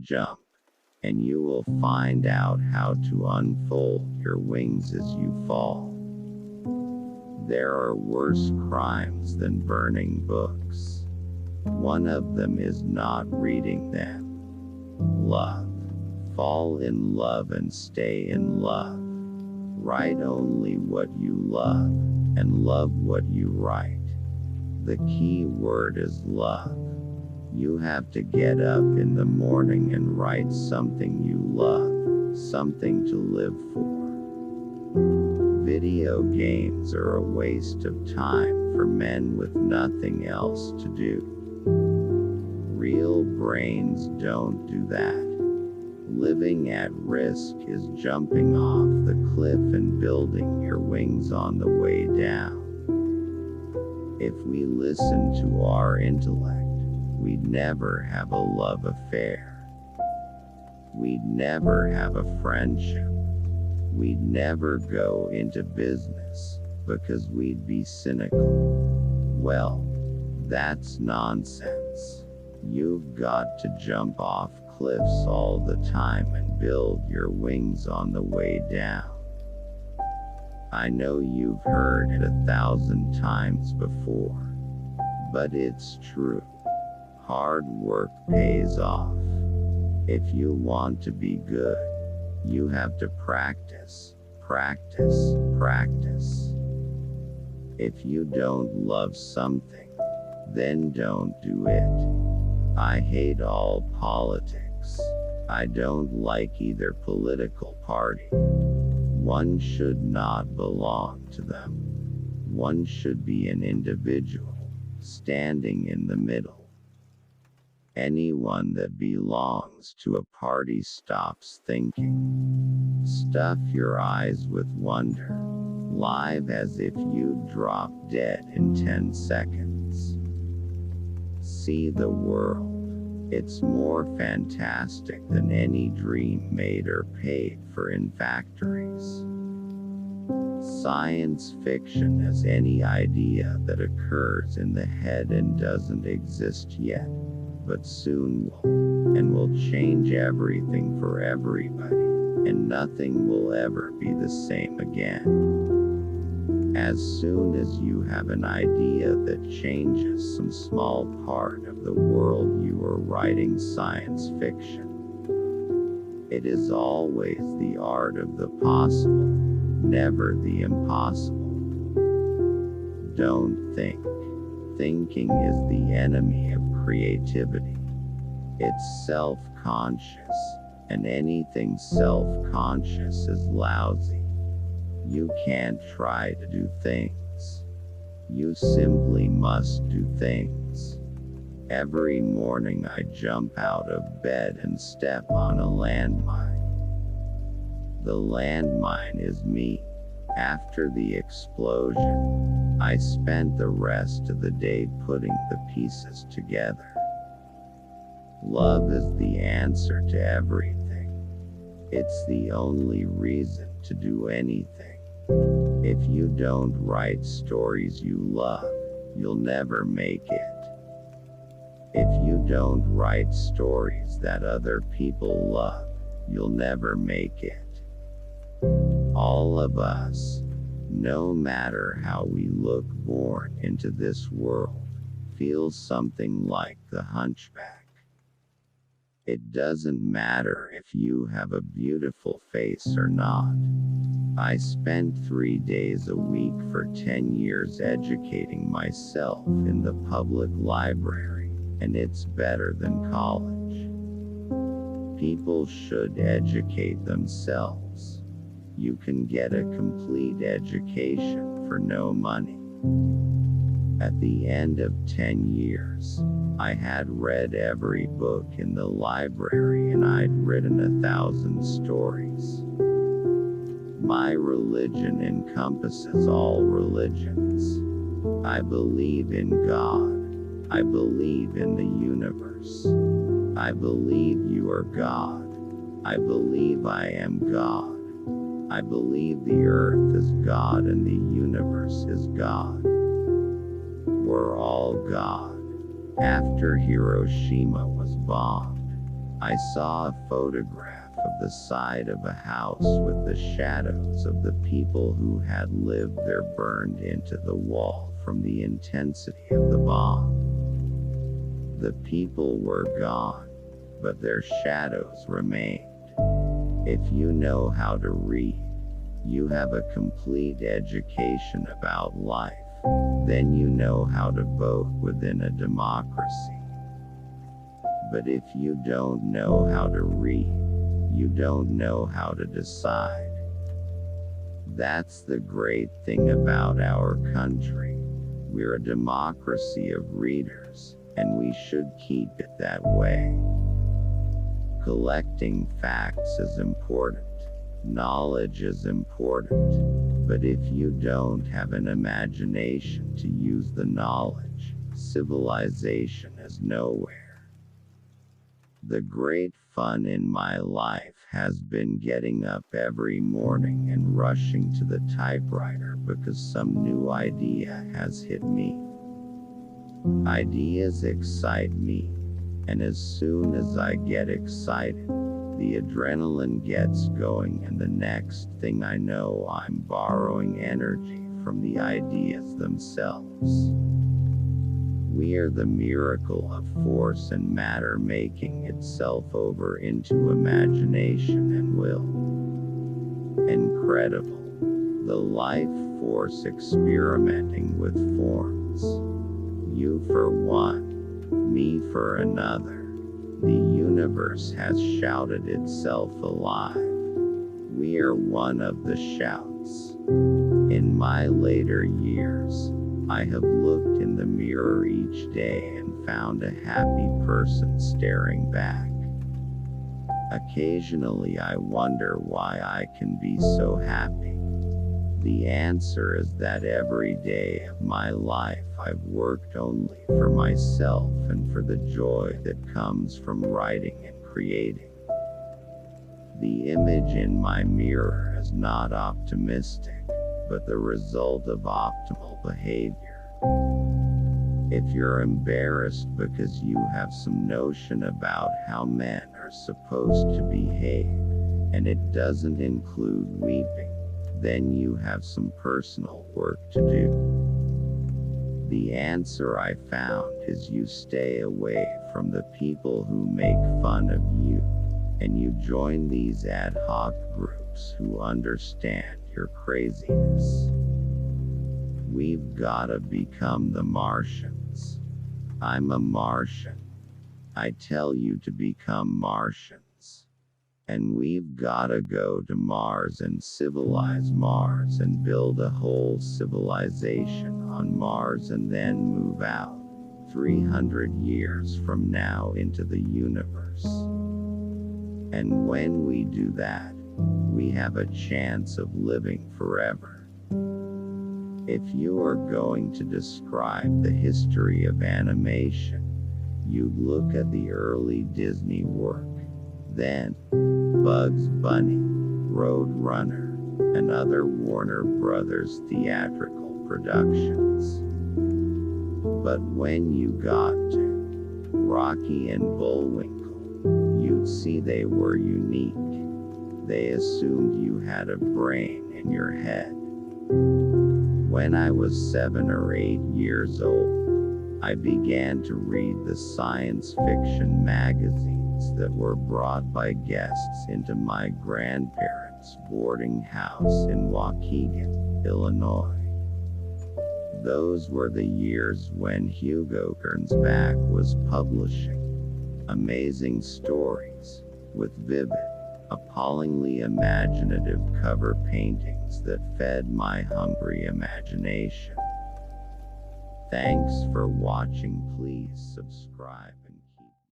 jump, and you will find out how to unfold your wings as you fall. There are worse crimes than burning books. One of them is not reading them. Love. Fall in love and stay in love. Write only what you love, and love what you write. The key word is love. You have to get up in the morning and write something you love, something to live for. Video games are a waste of time for men with nothing else to do. Real brains don't do that. Living at risk is jumping off the cliff and building your wings on the way down. If we listened to our intellect, we'd never have a love affair. We'd never have a friendship. We'd never go into business, because we'd be cynical. Well, that's nonsense. You've got to jump off cliffs all the time and build your wings on the way down. I know you've heard it 1,000 times before, but it's true. Hard work pays off. If you want to be good, you have to practice, practice, practice. If you don't love something, then don't do it. I hate all politics. I don't like either political party. One should not belong to them. One should be an individual, standing in the middle. Anyone that belongs to a party stops thinking. Stuff your eyes with wonder. Live as if you'd drop dead in 10 seconds. See the world. It's more fantastic than any dream made or paid for in factories. Science fiction is any idea that occurs in the head and doesn't exist yet, but soon will, and will change everything for everybody, and nothing will ever be the same again. As soon as you have an idea that changes some small part of the world, you are writing science fiction. It is always the art of the possible, never the impossible. Don't think. Thinking is the enemy of creativity. It's self-conscious, and anything self-conscious is lousy. You can't try to do things. You simply must do things. Every morning I jump out of bed and step on a landmine. The landmine is me. After the explosion, I spent the rest of the day putting the pieces together. Love is the answer to everything. It's the only reason to do anything. If you don't write stories you love, you'll never make it. If you don't write stories that other people love, you'll never make it. All of us, no matter how we look born into this world, feel something like the hunchback. It doesn't matter if you have a beautiful face or not. I spent 3 days a week for 10 years educating myself in the public library, and it's better than college. People should educate themselves. You can get a complete education for no money. At the end of 10 years, I had read every book in the library and I'd written 1,000 stories. My religion encompasses all religions. I believe in God. I believe in the universe. I believe you are God. I believe I am God. I believe the earth is God and the universe is God. We're all God. After Hiroshima was bombed, I saw a photograph of the side of a house with the shadows of the people who had lived there burned into the wall from the intensity of the bomb. The people were gone, but their shadows remained. If you know how to read, you have a complete education about life, then you know how to vote within a democracy. But if you don't know how to read, you don't know how to decide. That's the great thing about our country. We're a democracy of readers, and we should keep it that way. Collecting facts is important. Knowledge is important. But if you don't have an imagination to use the knowledge, civilization is nowhere. The great fun in my life has been getting up every morning and rushing to the typewriter because some new idea has hit me. Ideas excite me, and as soon as I get excited, the adrenaline gets going, and the next thing I know, I'm borrowing energy from the ideas themselves. We are the miracle of force and matter making itself over into imagination and will. Incredible. The life force experimenting with forms. You for one, me for another. The universe has shouted itself alive. We are one of the shouts. In my later years, I have looked in the mirror each day and found a happy person staring back. Occasionally I wonder why I can be so happy. The answer is that every day of my life I've worked only for myself and for the joy that comes from writing and creating. The image in my mirror is not optimistic, but the result of optimal behavior. If you're embarrassed because you have some notion about how men are supposed to behave, and it doesn't include weeping, then you have some personal work to do. The answer I found is you stay away from the people who make fun of you, and you join these ad hoc groups who understand your craziness. We've gotta become the Martians. I'm a Martian. I tell you to become Martians. And we've gotta go to Mars and civilize Mars and build a whole civilization on Mars and then move out 300 years from now into the universe. And when we do that, we have a chance of living forever. If you are going to describe the history of animation, you'd look at the early Disney work, then Bugs Bunny, Roadrunner, and other Warner Brothers theatrical productions. But when you got to Rocky and Bullwinkle, you'd see they were unique. They assumed you had a brain in your head. When I was 7 or 8 years old, I began to read the science fiction magazines that were brought by guests into my grandparents' boarding house in Waukegan, Illinois. Those were the years when Hugo Gernsback was publishing amazing stories with vivid, appallingly imaginative cover paintings that fed my hungry imagination. Thanks for watching. Please subscribe.